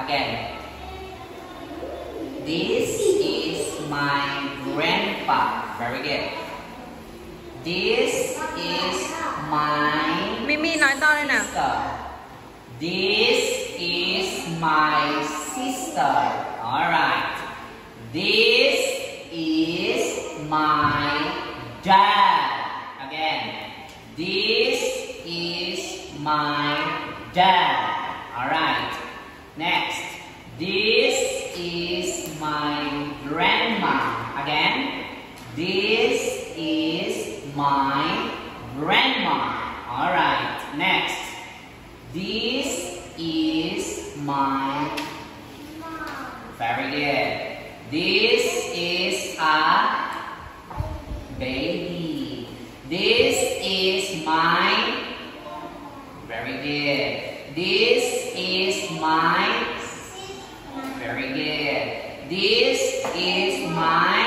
Again. This is my grandpa. Very good. This is my Mimi nói to lên nào. sister. This is my sister. Alright. This is my dad. Again. This is my dad. Alright. Next. This is my grandma. Again. This is my grandma. Alright. Next. This is my mom. Very good. This is a baby. This is my. Very good. This is my. Very good. This is my